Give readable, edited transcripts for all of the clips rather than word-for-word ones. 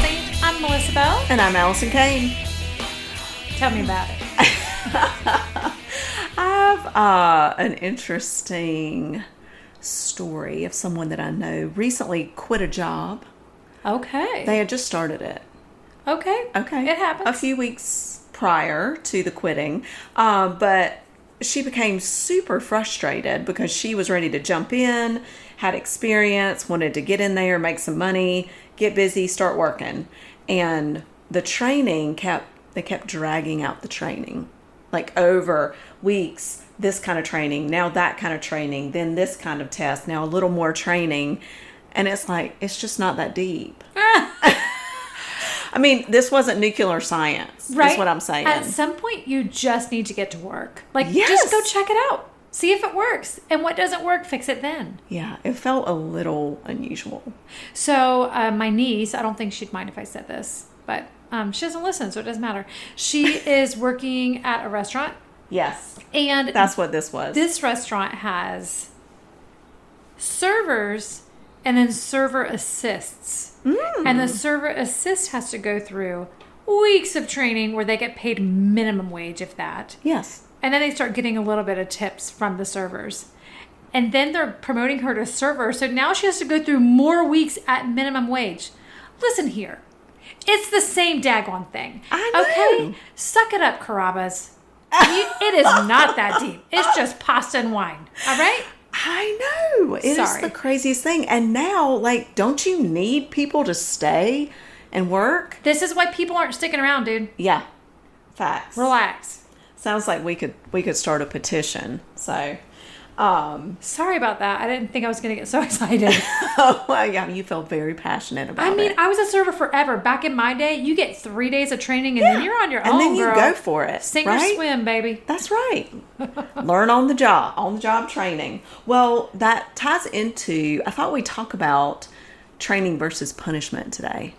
Saint. I'm Melissa Bell. And I'm Allison Kane. Tell me about it. I have an interesting story of someone that I know recently quit a job. Okay. They had just started it. Okay. It happens. A few weeks prior to the quitting. But she became super frustrated because she was ready to jump in, had experience, wanted to get in there, make some money, get busy, start working. And the training kept dragging out the training. Like over weeks, this kind of training, now that kind of training, then this kind of test, now a little more training. And it's like, it's just not that deep. I mean, this wasn't nuclear science, right? Is what I'm saying. At some point, you just need to get to work. Like, yes. Just go check it out. See if it works. And what doesn't work, fix it then. Yeah, it felt a little unusual. So, my niece, I don't think she'd mind if I said this, but she doesn't listen, so it doesn't matter. She is working at a restaurant. Yes. And that's what this was. This restaurant has servers and then server assists. And the server assist has to go through weeks of training where they get paid minimum wage, if that. Yes. And then they start getting a little bit of tips from the servers. And then they're promoting her to server. So now she has to go through more weeks at minimum wage. Listen here. It's the same daggone thing. I know. Okay? Suck it up, Carrabba's. It is not that deep. It's just pasta and wine. All right? I know. It is the craziest thing. And now, like, don't you need people to stay and work? This is why people aren't sticking around, dude. Yeah. Facts. Relax. Sounds like we could start a petition. So, sorry about that. I didn't think I was going to get so excited. Oh, well, yeah, you felt very passionate about it. I mean, I was a server forever. Back in my day, you get 3 days of training and then you're on your own, and then you girl. go for it. Sink right? or swim, baby. That's right. Learn on the job training. Well, that ties into, I thought we'd talk about training versus punishment today.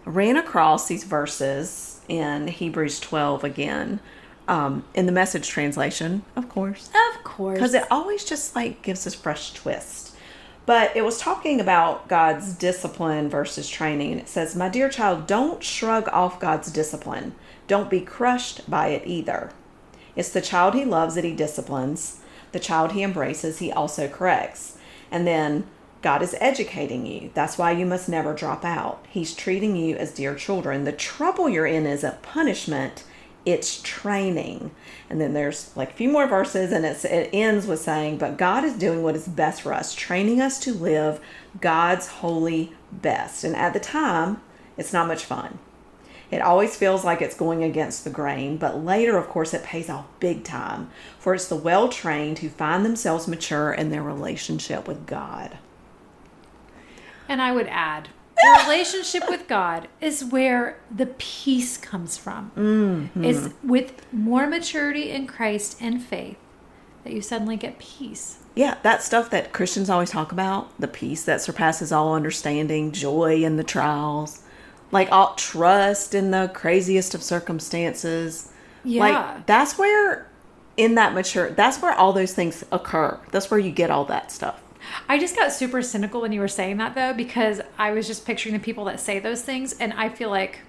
I ran across these verses in Hebrews 12 again. In the Message translation, of course. Of course. Because it always just like gives us fresh twist. But it was talking about God's discipline versus training. And it says, my dear child, don't shrug off God's discipline. Don't be crushed by it either. It's the child he loves that he disciplines. The child he embraces, he also corrects. And then God is educating you. That's why you must never drop out. He's treating you as dear children. The trouble you're in isn't punishment. It's training. And then there's like a few more verses and it ends with saying, but God is doing what is best for us, training us to live God's holy best. And at the time, it's not much fun. It always feels like it's going against the grain, but later, of course, it pays off big time. For it's the well-trained who find themselves mature in their relationship with God. And I would add, the relationship with God is where the peace comes from. Mm-hmm. It's with more maturity in Christ and faith that you suddenly get peace. Yeah, that stuff that Christians always talk about, the peace that surpasses all understanding, joy in the trials, like all trust in the craziest of circumstances. Yeah. Like that's where that's where all those things occur. That's where you get all that stuff. I just got super cynical when you were saying that, though, because I was just picturing the people that say those things, and I feel like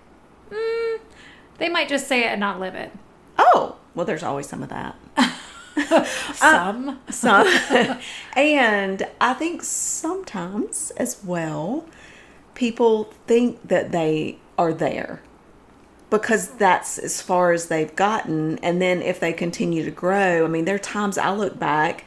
they might just say it and not live it. Oh, well, there's always some of that. Some. And I think sometimes as well, people think that they are there because that's as far as they've gotten. And then if they continue to grow, I mean, there are times I look back,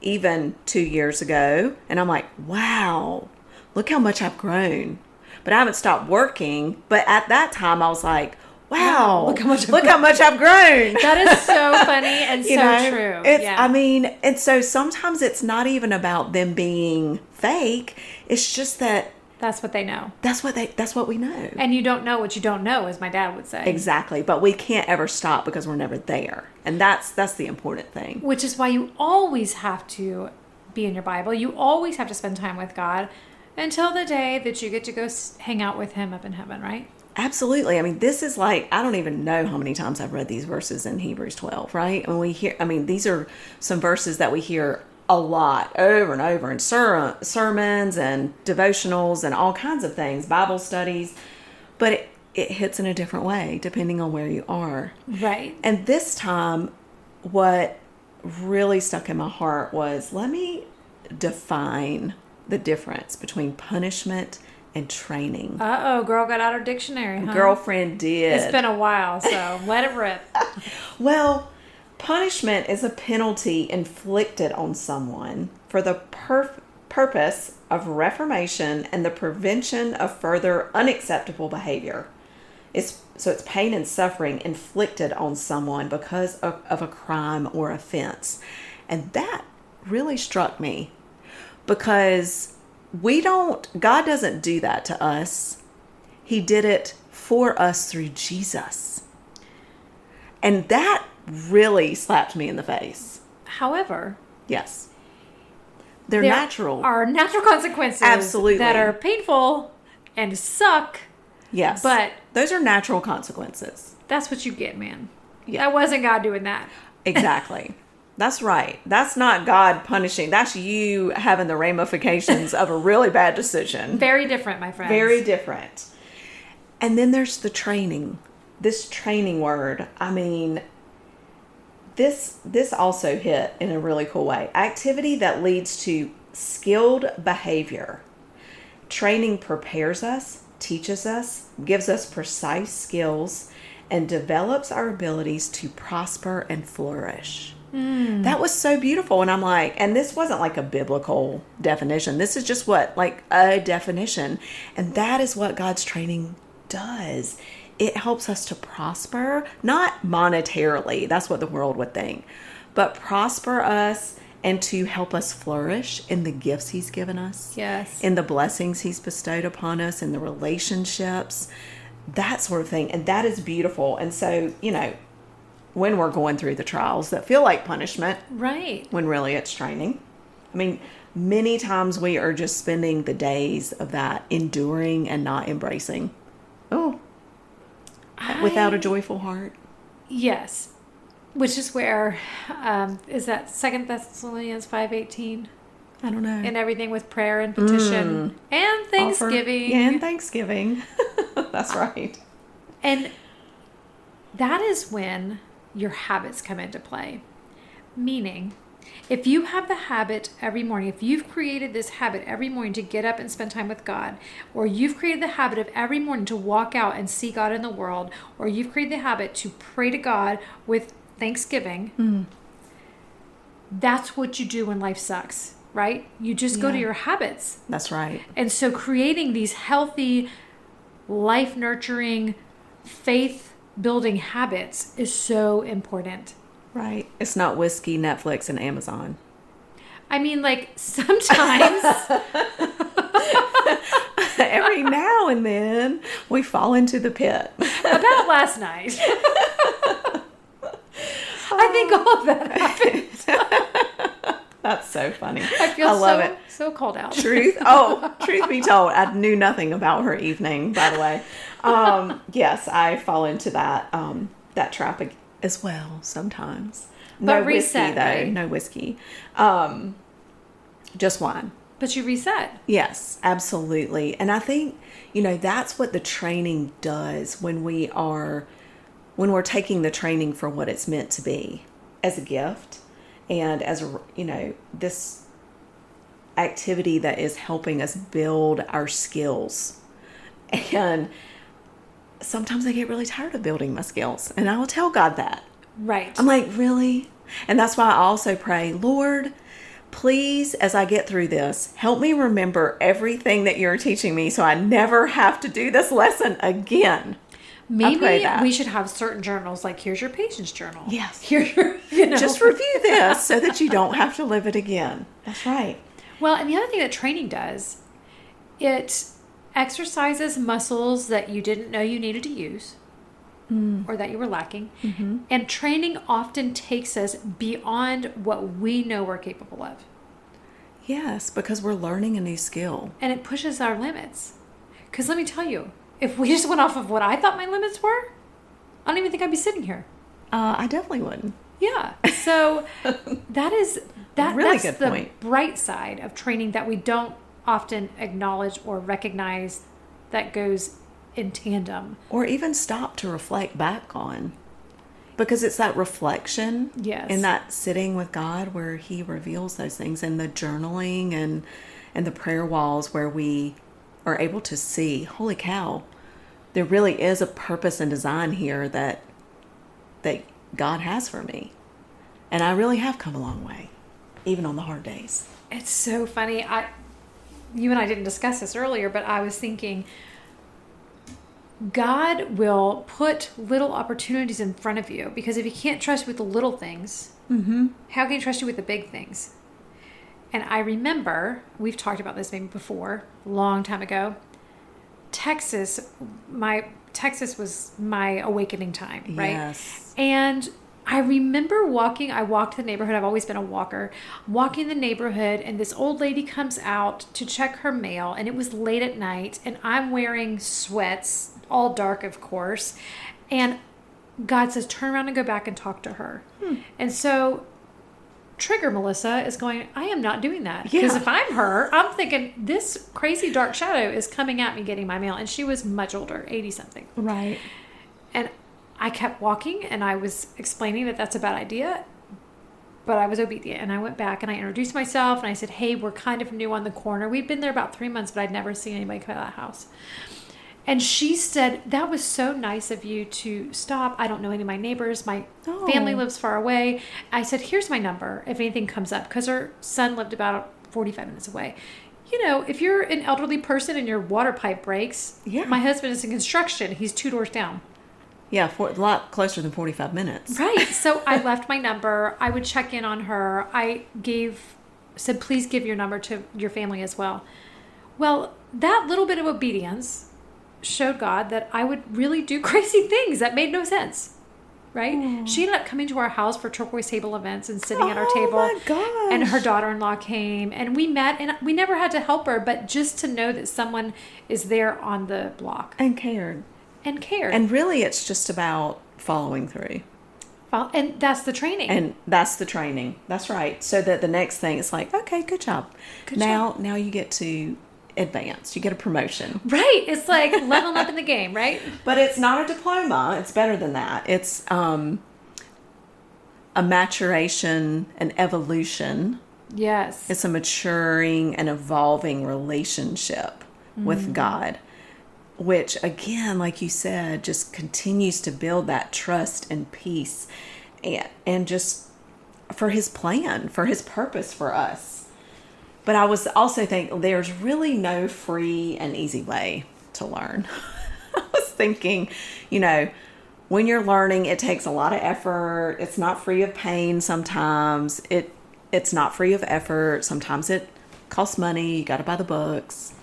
even 2 years ago, and I'm like, wow, look how much I've grown. But I haven't stopped working. But at that time, I was like, wow, look how much I've grown. That is so funny and so true. Yeah. I mean, and so sometimes it's not even about them being fake. It's just that that's what they know. That's what we know. And you don't know what you don't know, as my dad would say. Exactly. But we can't ever stop because we're never there. And that's the important thing. Which is why you always have to be in your Bible. You always have to spend time with God until the day that you get to go hang out with him up in heaven, right? Absolutely. I mean, this is like, I don't even know how many times I've read these verses in Hebrews 12, right? And these are some verses that we hear a lot over and over in sermons and devotionals and all kinds of things, Bible studies. but it hits in a different way depending on where you are. Right. And this time, what really stuck in my heart was, let me define the difference between punishment and training. Uh-oh, girl got out her dictionary, huh? Girlfriend did. It's been a while, so let it rip. Well, punishment is a penalty inflicted on someone for the purpose of reformation and the prevention of further unacceptable behavior. It's pain and suffering inflicted on someone because of a crime or offense. And that really struck me, because God doesn't do that to us. He did it for us through Jesus. And that really slapped me in the face. However, yes, there are natural consequences. Absolutely. That are painful and suck. Yes. But those are natural consequences. That's what you get, man. Yeah. That wasn't God doing that. Exactly. That's right. That's not God punishing. That's you having the ramifications of a really bad decision. Very different, my friends. Very different. And then there's the training. This training word, I mean, this also hit in a really cool way. Activity that leads to skilled behavior. Training prepares us, teaches us, gives us precise skills, and develops our abilities to prosper and flourish. That was so beautiful. And I'm like, and this wasn't like a biblical definition. This is just a definition. And that is what God's training does. It helps us to prosper, not monetarily. That's what the world would think. But prosper us and to help us flourish in the gifts He's given us. Yes. In the blessings He's bestowed upon us, in the relationships, that sort of thing. And that is beautiful. And so, when we're going through the trials that feel like punishment. Right. When really it's training. I mean, many times we are just spending the days of that enduring and not embracing. Oh, without a joyful heart. Yes. Which is where, is that 2 Thessalonians 5:18? I don't know. And everything with prayer and petition and thanksgiving. And Thanksgiving. That's right. And that is when your habits come into play. Meaning, if you have the habit every morning, if you've created this habit every morning to get up and spend time with God, or you've created the habit of every morning to walk out and see God in the world, or you've created the habit to pray to God with thanksgiving, that's what you do when life sucks, right? You just go to your habits. That's right. And so creating these healthy, life-nurturing, faith-building habits is so important. Right. It's not whiskey, Netflix, and Amazon. I mean, sometimes. Every now and then we fall into the pit. About last night. I think all of that happened. That's so funny. I love it. So cold out. Truth be told, I knew nothing about her evening, by the way. Yes, I fall into that trap as well sometimes. No but reset, whiskey, though. right? No whiskey. Just wine. But you reset. Yes, absolutely. And I think, that's what the training does when we're taking the training for what it's meant to be, as a gift and as this activity that is helping us build our skills. And sometimes I get really tired of building my skills, and I will tell God that. Right. I'm like, really? And that's why I also pray, Lord, please, as I get through this, help me remember everything that you're teaching me so I never have to do this lesson again. Maybe we should have certain journals, like here's your patience journal. Yes. Here's your, Just review this so that you don't have to live it again. That's right. Well, and the other thing that training does, it exercises muscles that you didn't know you needed to use or that you were lacking. Mm-hmm. And training often takes us beyond what we know we're capable of. Yes, because we're learning a new skill. And it pushes our limits. Because let me tell you, if we just went off of what I thought my limits were, I don't even think I'd be sitting here. I definitely wouldn't. Yeah. So that's good the point. bright side of training that we don't often acknowledge or recognize that goes in tandem. Or even stop to reflect back on. Because it's that reflection. Yes. And that sitting with God where he reveals those things, and the journaling and the prayer walls where we are able to see, holy cow, there really is a purpose and design here that God has for me. And I really have come a long way, even on the hard days. It's so funny. You and I didn't discuss this earlier, but I was thinking, God will put little opportunities in front of you, because if he can't trust you with the little things, how can he trust you with the big things? And I remember, we've talked about this maybe before, a long time ago, Texas was my awakening time, right? Yes. And I remember I walked the neighborhood. I've always been a walker. Walking the neighborhood, and this old lady comes out to check her mail, and it was late at night, and I'm wearing sweats, all dark, of course. And God says, turn around and go back and talk to her. And so trigger Melissa is going, I am not doing that. Because if I'm her, I'm thinking this crazy dark shadow is coming at me getting my mail. And she was much older, 80 something. Right. And I kept walking, and I was explaining that that's a bad idea, but I was obedient. And I went back and I introduced myself, and I said, hey, we're kind of new on the corner. We'd been there about 3 months, but I'd never seen anybody come out of that house. And she said, that was so nice of you to stop. I don't know any of my neighbors. My family lives far away. I said, here's my number if anything comes up, because her son lived about 45 minutes away. You know, if you're an elderly person and your water pipe breaks, my husband is in construction. He's 2 doors down. Yeah, a lot closer than 45 minutes. Right. So I left my number. I would check in on her. Said, please give your number to your family as well. Well, that little bit of obedience showed God that I would really do crazy things that made no sense. Right? Aww. She ended up coming to our house for turquoise table events and sitting at our table. Oh my gosh. And her daughter-in-law came, and we met, and we never had to help her, but just to know that someone is there on the block. And cared. And really, it's just about following through. And that's the training. That's right. So that the next thing is like, okay, good job. Now you get to advance. You get a promotion. Right. It's like leveling up in the game, right? But it's not a diploma. It's better than that. It's a maturation, an evolution. Yes. It's a maturing and evolving relationship with God, which, again, like you said, just continues to build that trust and peace and just for his plan, for his purpose for us. But I was also thinking there's really no free and easy way to learn. I was thinking, when you're learning, it takes a lot of effort. It's not free of pain sometimes. It's not free of effort. Sometimes it costs money. You got to buy the books.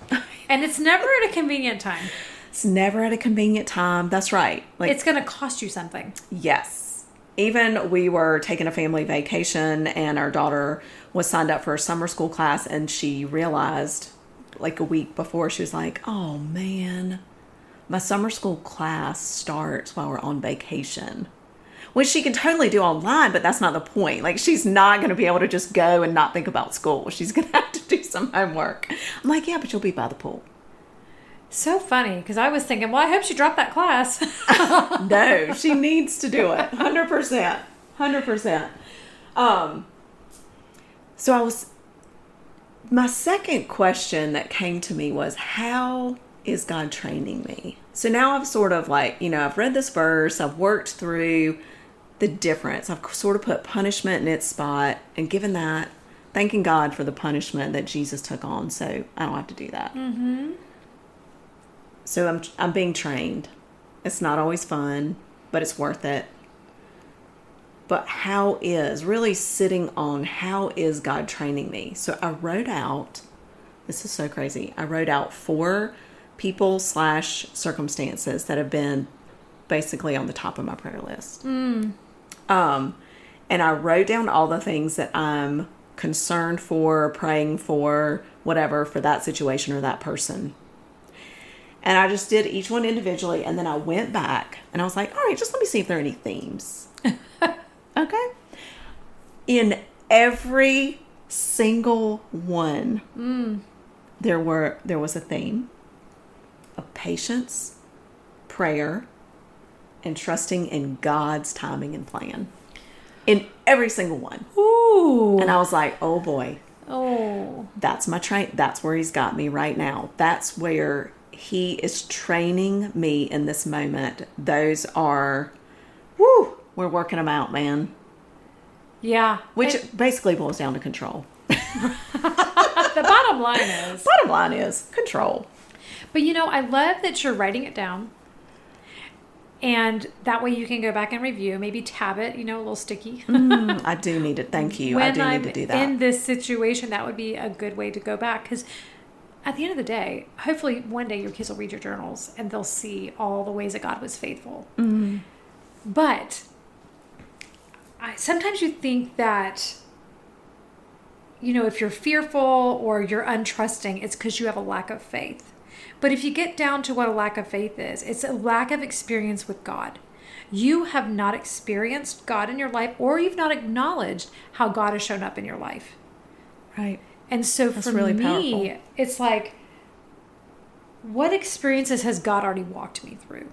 And it's never at a convenient time. It's never at a convenient time. That's right. It's going to cost you something. Yes. Even we were taking a family vacation, and our daughter was signed up for a summer school class, and she realized like a week before, she was like, oh man, my summer school class starts while we're on vacation. Which she can totally do online, but that's not the point. Like, she's not going to be able to just go and not think about school. She's going to have to do some homework. I'm like, yeah, but you'll be by the pool. So funny, because I was thinking, well, I hope she dropped that class. No, she needs to do it. 100%. 100%. My second question that came to me was, how is God training me? So now I've sort of I've read this verse, I've worked through the difference. I've sort of put punishment in its spot and given that, thanking God for the punishment that Jesus took on, so I don't have to do that. Mm-hmm. So I'm being trained. It's not always fun, but it's worth it. But how is God training me? So I wrote out, this is so crazy, I wrote out 4 people/circumstances that have been basically on the top of my prayer list. And I wrote down all the things that I'm concerned for, praying for, whatever, for that situation or that person. And I just did each one individually, and then I went back and I was like, all right, just let me see if there are any themes. Okay. In every single one, there was a theme of patience, prayer, and trusting in God's timing and plan. In every single one. Ooh. And I was like, oh boy. Oh. That's my that's where he's got me right now. That's where he is training me in this moment. Those are, we're working them out, man. Yeah. Which basically boils down to control. The bottom line is control. But I love that you're writing it down. And that way you can go back and review, maybe tab it, a little sticky. I do need it. Thank you. I do need to do that. In this situation, that would be a good way to go back. Because at the end of the day, hopefully one day your kids will read your journals and they'll see all the ways that God was faithful. Mm-hmm. But sometimes you think that, if you're fearful or you're untrusting, it's because you have a lack of faith. But if you get down to what a lack of faith is, it's a lack of experience with God. You have not experienced God in your life, or you've not acknowledged how God has shown up in your life. Right. And so That's for really me, powerful. It's like, what experiences has God already walked me through?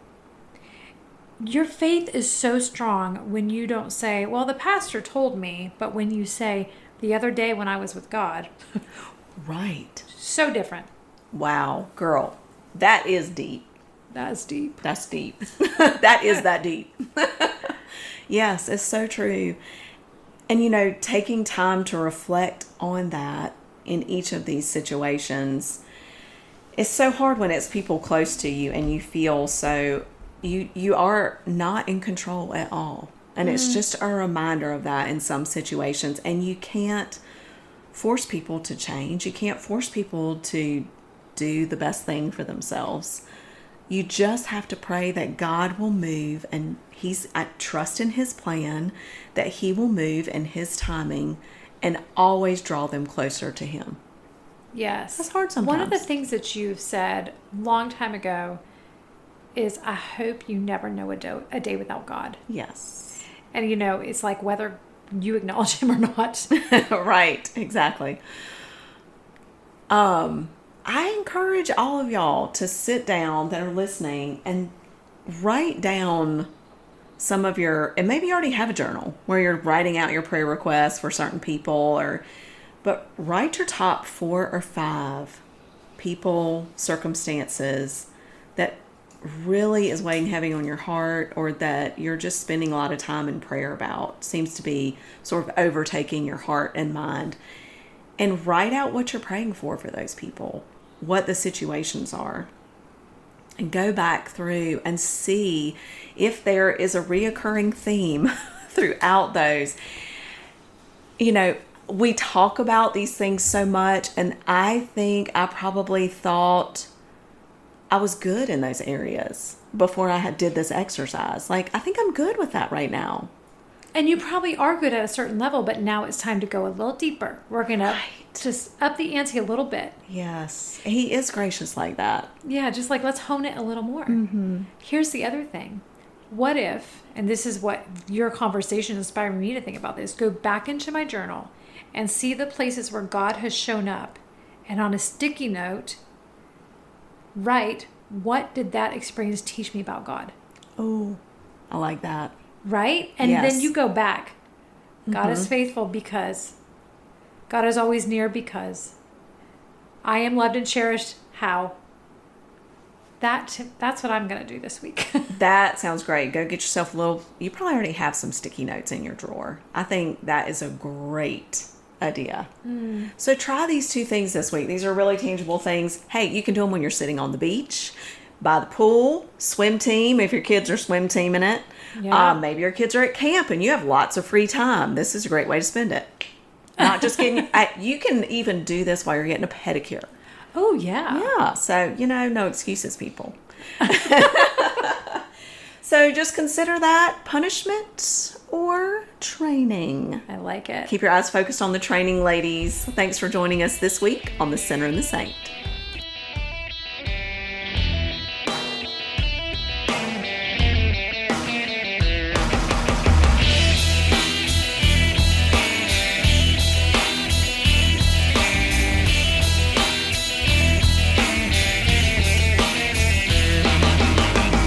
Your faith is so strong when you don't say, well, the pastor told me, but when you say, the other day when I was with God. Right. So different. Wow, girl, that is deep. That's deep. That's deep. That is that deep. Yes, it's so true. And, taking time to reflect on that in each of these situations, it's so hard when it's people close to you and you feel so, you are not in control at all. And it's just a reminder of that in some situations. And you can't force people to change. You can't force people to do the best thing for themselves. You just have to pray that God will move, and I trust in his plan that he will move in his timing and always draw them closer to him. Yes. That's hard sometimes. One of the things that you've said a long time ago is, I hope you never know a day without God. Yes. And it's like whether you acknowledge him or not. Right. Exactly. I encourage all of y'all to sit down that are listening and write down some of and maybe you already have a journal where you're writing out your prayer requests for certain people, but write your top 4 or 5 people, circumstances that really is weighing heavy on your heart, or that you're just spending a lot of time in prayer about, seems to be sort of overtaking your heart and mind. And write out what you're praying for those people, what the situations are. And go back through and see if there is a reoccurring theme throughout those. We talk about these things so much, and I think I probably thought I was good in those areas before I did this exercise. Like, I think I'm good with that right now. And you probably are good at a certain level, but now it's time to go a little deeper. We're going to just up the ante a little bit. Yes. He is gracious like that. Yeah, just like, let's hone it a little more. Mm-hmm. Here's the other thing. What if, and this is what your conversation inspired me to think about this, go back into my journal and see the places where God has shown up, and on a sticky note, write, what did that experience teach me about God? Oh, I like that. Right? And yes. Then you go back. God is faithful because. God is always near because. I am loved and cherished. How? That's what I'm going to do this week. That sounds great. Go get yourself you probably already have some sticky notes in your drawer. I think that is a great idea. So try these 2 things this week. These are really tangible things. Hey, you can do them when you're sitting on the beach, by the pool, swim team, if your kids are swim teaming it. Yeah. Maybe your kids are at camp and you have lots of free time. This is a great way to spend it. Not just getting, you can even do this while you're getting a pedicure. Oh, yeah. Yeah. So, no excuses, people. So just consider that punishment or training. I like it. Keep your eyes focused on the training, ladies. Thanks for joining us this week on The Sinner and the Saint.